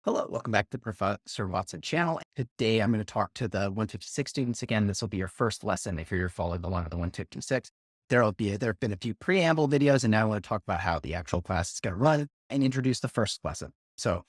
Hello, welcome back to the Professor Watson channel. Today, I'm going to talk to the 156 students again. This will be your first lesson if you're following along with the 156. There have been a few preamble videos, and now I want to talk about how the actual class is going to run and introduce the first lesson. So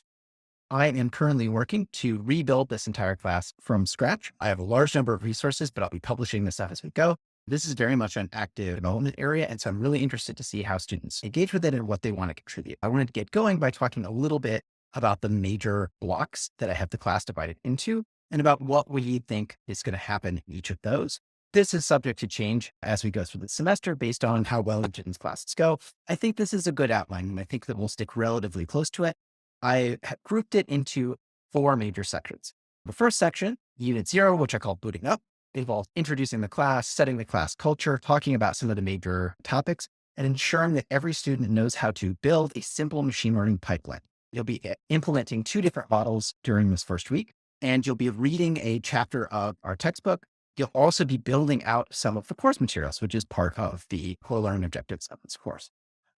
I am currently working to rebuild this entire class from scratch. I have a large number of resources, but I'll be publishing this stuff as we go. This is very much an active development area, and so I'm really interested to see how students engage with it and what they want to contribute. I wanted to get going by talking a little bit about the major blocks that I have the class divided into and about what we think is going to happen in each of those. This is subject to change as we go through the semester based on how well students' classes go. I think this is a good outline, and I think that we'll stick relatively close to it. I have grouped it into four major sections. The first section, Unit 0, which I call booting up, involves introducing the class, setting the class culture, talking about some of the major topics, and ensuring that every student knows how to build a simple machine learning pipeline. You'll be implementing two different models during this first week, and you'll be reading a chapter of our textbook. You'll also be building out some of the course materials, which is part of the core learning objectives of this course.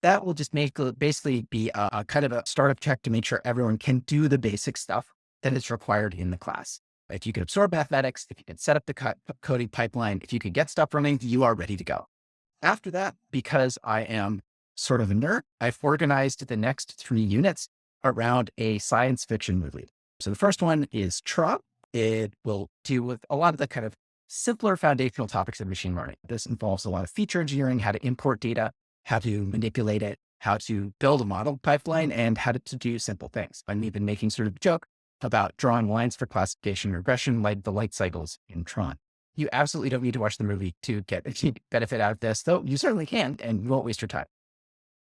That will just basically be a kind of a startup check to make sure everyone can do the basic stuff that is required in the class. If you can absorb mathematics, if you can set up the coding pipeline, if you can get stuff running, you are ready to go. After that, because I am sort of a nerd, I've organized the next 3 units around a science fiction movie. So the first one is Tra. It will deal with a lot of the kind of simpler foundational topics of machine learning. This involves a lot of feature engineering, how to import data, how to manipulate it, how to build a model pipeline, and how to do simple things. I'm even making sort of a joke about drawing lines for classification and regression, like the light cycles in Tron. You absolutely don't need to watch the movie to get benefit out of this, though you certainly can, and you won't waste your time.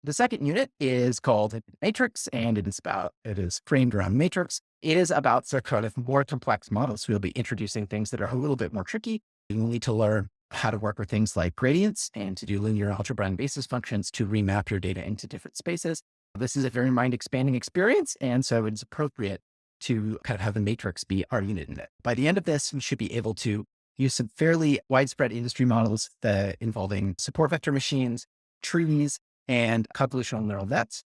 The second unit is called Matrix, and it is framed around Matrix. It is about the kind of more complex models. We'll be introducing things that are a little bit more tricky. You'll need to learn how to work with things like gradients and to do linear algebra and basis functions to remap your data into different spaces. This is a very mind expanding experience, and so it's appropriate to kind of have the Matrix be our unit in it. By the end of this, we should be able to use some fairly widespread industry models involving support vector machines, trees, and convolutional neural nets.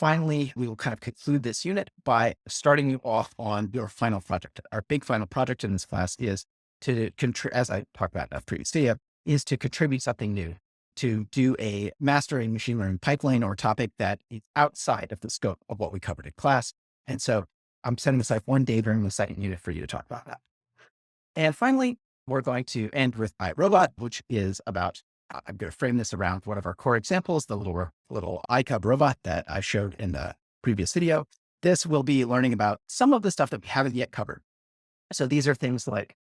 Finally, we will kind of conclude this unit by starting you off on your final project. Our big final project in this class is to, as I talked about in a previous video, is to contribute something new, to do a mastering machine learning pipeline or topic that is outside of the scope of what we covered in class. And so I'm setting aside one day during the second unit for you to talk about that. And finally, we're going to end with iRobot, which is about I'm going to frame this around one of our core examples, the little iCub robot that I showed in the previous video. This will be learning about some of the stuff that we haven't yet covered. So these are things like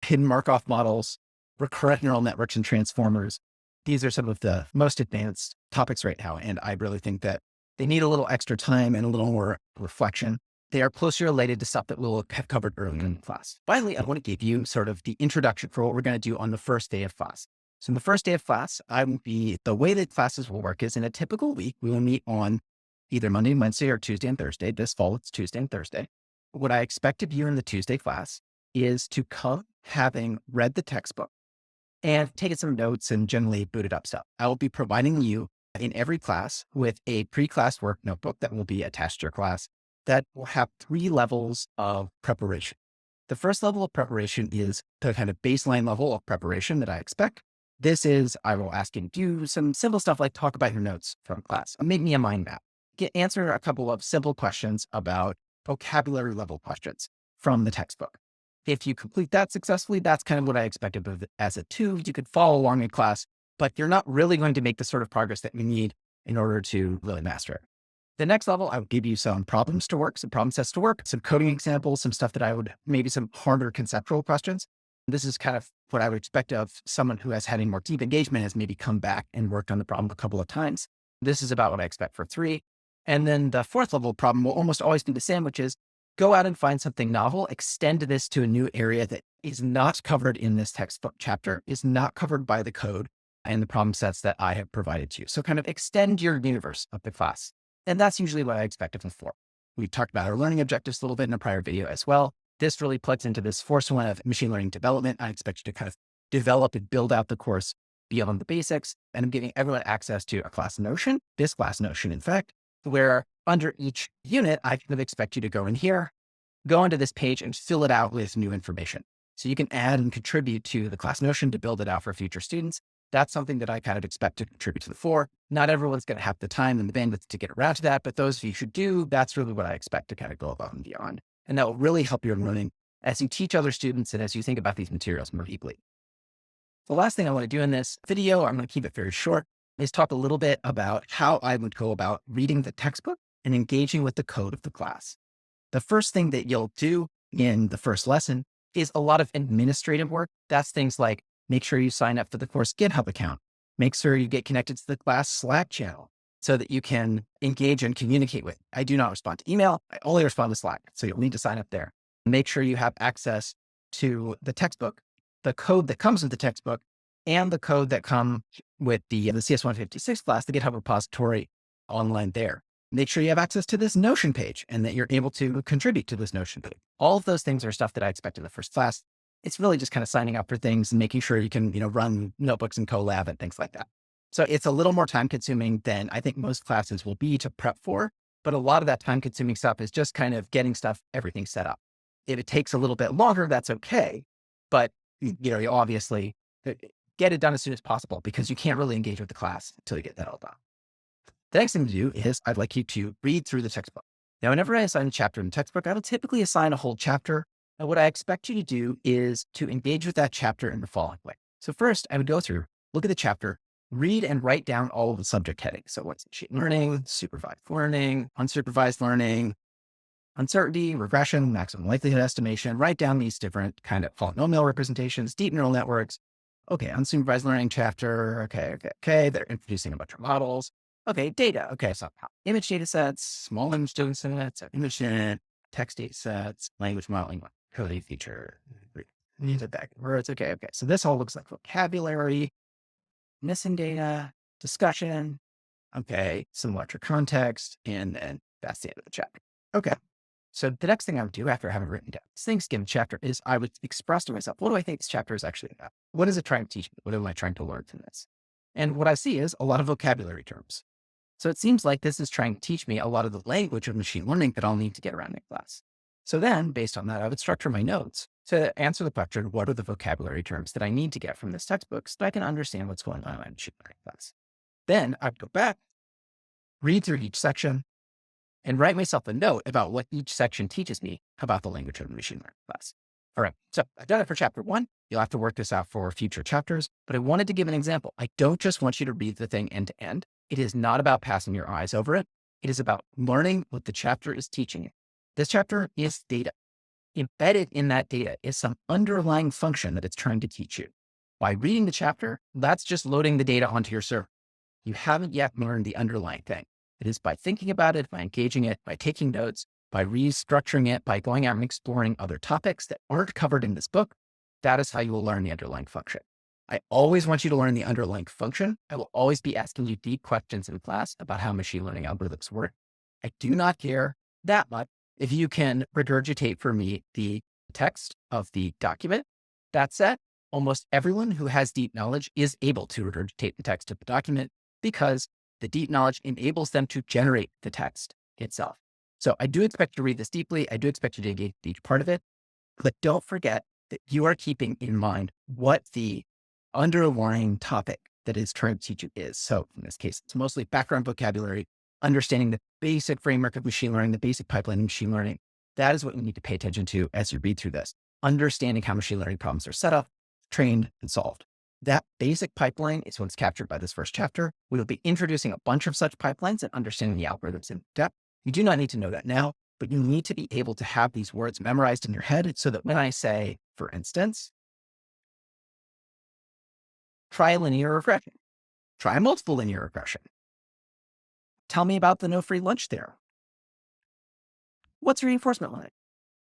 hidden Markov models, recurrent neural networks and transformers. These are some of the most advanced topics right now. And I really think that they need a little extra time and a little more reflection. They are closely related to stuff that we'll have covered earlier in the class. Finally, I want to give you sort of the introduction for what we're going to do on the first day of class. So in the first day of class, the way that classes will work is in a typical week, we will meet on either Monday, Wednesday, or Tuesday and Thursday. This fall, it's Tuesday and Thursday. What I expect of you in the Tuesday class is to come having read the textbook and taken some notes and generally booted up stuff. I will be providing you in every class with a pre-class work notebook that will be attached to your class that will have 3 levels of preparation. The first level of preparation is the kind of baseline level of preparation that I expect. This is, I will ask you to do some simple stuff like talk about your notes from class, make me a mind map, answer a couple of simple questions about vocabulary level questions from the textbook. If you complete that successfully, that's kind of what I expected of it as a 2. You could follow along in class, but you're not really going to make the sort of progress that you need in order to really master it. The next level, I would give you some problems to work, some problem sets to work, some coding examples, some stuff that maybe some harder conceptual questions. This is kind of what I would expect of someone who has had a more deep engagement, has maybe come back and worked on the problem a couple of times. This is about what I expect for 3. And then the 4th level problem will almost always be the same, which is go out and find something novel, extend this to a new area that is not covered in this textbook chapter, is not covered by the code and the problem sets that I have provided to you. So kind of extend your universe of the class. And that's usually what I expect of the 4. We talked about our learning objectives a little bit in a prior video as well. This really plugs into this first one of machine learning development. I expect you to kind of develop and build out the course beyond the basics. And I'm giving everyone access to a class Notion, this class Notion, in fact, where under each unit, I kind of expect you to go in here, go onto this page and fill it out with new information. So you can add and contribute to the class Notion to build it out for future students. That's something that I kind of expect to contribute to the fore. Not everyone's going to have the time and the bandwidth to get around to that, but those of you who do, that's really what I expect to kind of go above and beyond. And that will really help you in learning as you teach other students and as you think about these materials more deeply. The last thing I want to do in this video, I'm going to keep it very short, is talk a little bit about how I would go about reading the textbook and engaging with the code of the class. The first thing that you'll do in the first lesson is a lot of administrative work. That's things like make sure you sign up for the course GitHub account. Make sure you get connected to the class Slack channel so that you can engage and communicate with. I do not respond to email. I only respond to Slack. So you'll need to sign up there. Make sure you have access to the textbook, the code that comes with the textbook, and the code that come with the CS156 class, the GitHub repository online there. Make sure you have access to this Notion page and that you're able to contribute to this Notion page. All of those things are stuff that I expect in the first class. It's really just kind of signing up for things and making sure you can, run notebooks and Colab and things like that. So it's a little more time consuming than I think most classes will be to prep for, but a lot of that time consuming stuff is just kind of getting everything set up. If it takes a little bit longer, that's okay. But, you obviously get it done as soon as possible because you can't really engage with the class until you get that all done. The next thing to do is I'd like you to read through the textbook. Now, whenever I assign a chapter in the textbook, I will typically assign a whole chapter. And what I expect you to do is to engage with that chapter in the following way. So first, I would go through, look at the chapter, read and write down all of the subject headings. So what's machine learning, supervised learning, unsupervised learning, uncertainty, regression, maximum likelihood estimation, write down these different kind of polynomial representations, deep neural networks. Okay, unsupervised learning chapter. Okay. They're introducing a bunch of models. Okay, data. Okay, so image data sets, small image data sets, image text data sets, language modeling, coding feature, words. Okay. So this all looks like vocabulary, missing data, discussion. Okay, some larger context, and then that's the end of the chapter. Okay. So the next thing I would do after having written down this Thanksgiving chapter is I would express to myself, what do I think this chapter is actually about? What is it trying to teach me? What am I trying to learn from this? And what I see is a lot of vocabulary terms. So it seems like this is trying to teach me a lot of the language of machine learning that I'll need to get around in class. So then based on that, I would structure my notes to answer the question, what are the vocabulary terms that I need to get from this textbook so I can understand what's going on in my machine learning class? Then I'd go back, read through each section, and write myself a note about what each section teaches me about the language of the machine learning class. All right, so I've done it for chapter 1. You'll have to work this out for future chapters, but I wanted to give an example. I don't just want you to read the thing end to end. It is not about passing your eyes over it. It is about learning what the chapter is teaching you. This chapter is data. Embedded in that data is some underlying function that it's trying to teach you. By reading the chapter, that's just loading the data onto your server. You haven't yet learned the underlying thing. It is by thinking about it, by engaging it, by taking notes, by restructuring it, by going out and exploring other topics that aren't covered in this book. That is how you will learn the underlying function. I always want you to learn the underlying function. I will always be asking you deep questions in class about how machine learning algorithms work. I do not care that much if you can regurgitate for me the text of the document. That said, almost everyone who has deep knowledge is able to regurgitate the text of the document because the deep knowledge enables them to generate the text itself. So I do expect you to read this deeply. I do expect you to engage with each part of it, but don't forget that you are keeping in mind what the underlying topic that is trying to teach you is. So in this case, it's mostly background vocabulary, understanding the basic framework of machine learning, the basic pipeline of machine learning. That is what you need to pay attention to as you read through this, understanding how machine learning problems are set up, trained, and solved. That basic pipeline is what's captured by this first chapter. We will be introducing a bunch of such pipelines and understanding the algorithms in depth. You do not need to know that now, but you need to be able to have these words memorized in your head so that when I say, for instance, try linear regression, try multiple linear regression, tell me about the no free lunch theorem. What's reinforcement learning,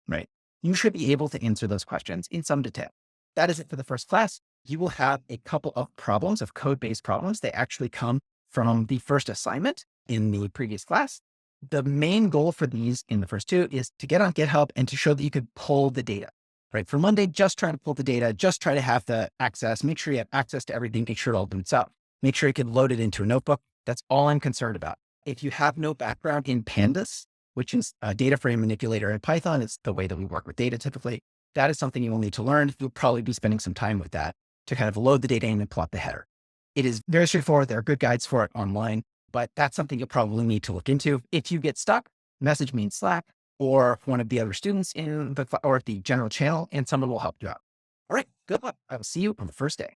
right? You should be able to answer those questions in some detail. That is it for the first class. You will have a couple of problems, of code-based problems. They actually come from the first assignment in the previous class. The main goal for these in the first two is to get on GitHub and to show that you could pull the data, right? For Monday, just try to pull the data, just try to have the access, make sure you have access to everything, make sure it all boots up, make sure you can load it into a notebook. That's all I'm concerned about. If you have no background in Pandas, which is a data frame manipulator in Python, it's the way that we work with data typically. That is something you will need to learn. You'll probably be spending some time with that to kind of load the data in and plot the header. It is very straightforward. There are good guides for it online, but that's something you'll probably need to look into. If you get stuck, message me in Slack or one of the other students in the general channel, and someone will help you out. All right, good luck. I will see you on the first day.